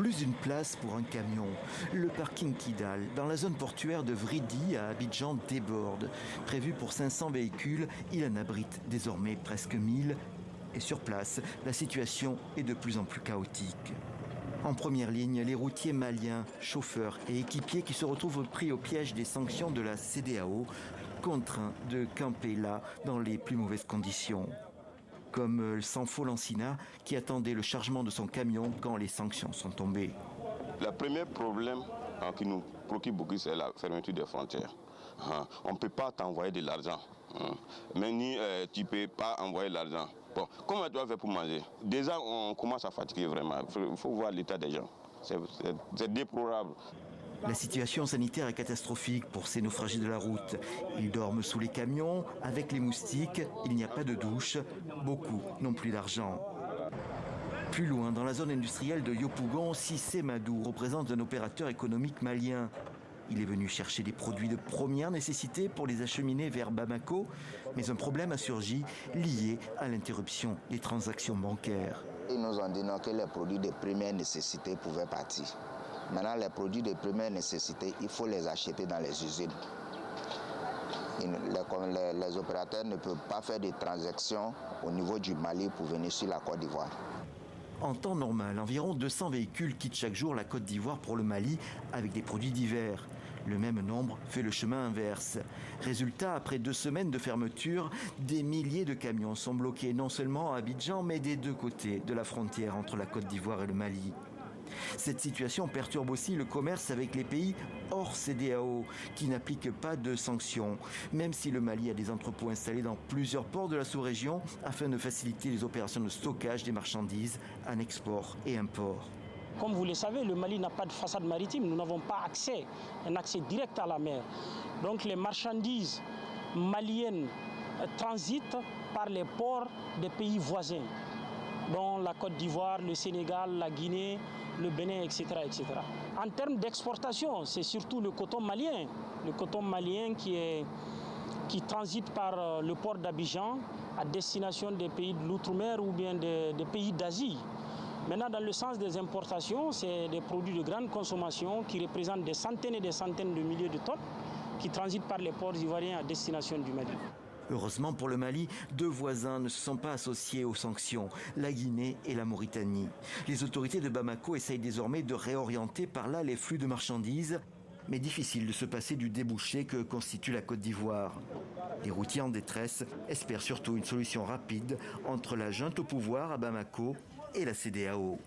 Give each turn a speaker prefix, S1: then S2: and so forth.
S1: Plus d'une place pour un camion. Le parking Kidal, dans la zone portuaire de Vridi à Abidjan, déborde. Prévu pour 500 véhicules, il en abrite désormais presque 1000. Et sur place, la situation est de plus en plus chaotique. En première ligne, les routiers maliens, chauffeurs et équipiers qui se retrouvent pris au piège des sanctions de la CEDEAO, contraints de camper là dans les plus mauvaises conditions. Comme Sanfo Lansina qui attendait le chargement de son camion quand les sanctions sont tombées.
S2: Le premier problème qui nous préoccupe beaucoup, c'est la fermeture des frontières. On ne peut pas t'envoyer de l'argent, mais ni tu ne peux pas envoyer de l'argent. Bon, comment tu vas faire pour manger? Déjà, on commence à fatiguer vraiment. Il faut voir l'état des gens. C'est déplorable.
S1: La situation sanitaire est catastrophique pour ces naufragés de la route. Ils dorment sous les camions, avec les moustiques, il n'y a pas de douche. Beaucoup n'ont plus d'argent. Plus loin, dans la zone industrielle de Yopougon, Cissé Madou représente un opérateur économique malien. Il est venu chercher des produits de première nécessité pour les acheminer vers Bamako, mais un problème a surgi lié à l'interruption des transactions bancaires.
S3: Ils nous ont dit non, que les produits de première nécessité pouvaient partir. Maintenant, les produits de première nécessité, il faut les acheter dans les usines. Les opérateurs ne peuvent pas faire des transactions au niveau du Mali pour venir sur la Côte d'Ivoire.
S1: En temps normal, environ 200 véhicules quittent chaque jour la Côte d'Ivoire pour le Mali avec des produits divers. Le même nombre fait le chemin inverse. Résultat, après 2 semaines de fermeture, des milliers de camions sont bloqués non seulement à Abidjan, mais des deux côtés de la frontière entre la Côte d'Ivoire et le Mali. Cette situation perturbe aussi le commerce avec les pays hors CEDEAO qui n'appliquent pas de sanctions, même si le Mali a des entrepôts installés dans plusieurs ports de la sous-région afin de faciliter les opérations de stockage des marchandises en export et import.
S4: Comme vous le savez, le Mali n'a pas de façade maritime, nous n'avons pas un accès direct à la mer. Donc les marchandises maliennes transitent par les ports des pays voisins, dont la Côte d'Ivoire, le Sénégal, la Guinée, le Bénin, etc., etc. En termes d'exportation, c'est surtout le coton malien qui transite par le port d'Abidjan à destination des pays de l'outre-mer ou bien des pays d'Asie. Maintenant, dans le sens des importations, c'est des produits de grande consommation qui représentent des centaines et des centaines de milliers de tonnes qui transitent par les ports ivoiriens à destination du Mali.
S1: Heureusement pour le Mali, 2 voisins ne se sont pas associés aux sanctions, la Guinée et la Mauritanie. Les autorités de Bamako essayent désormais de réorienter par là les flux de marchandises, mais difficile de se passer du débouché que constitue la Côte d'Ivoire. Les routiers en détresse espèrent surtout une solution rapide entre la junte au pouvoir à Bamako et la CEDEAO.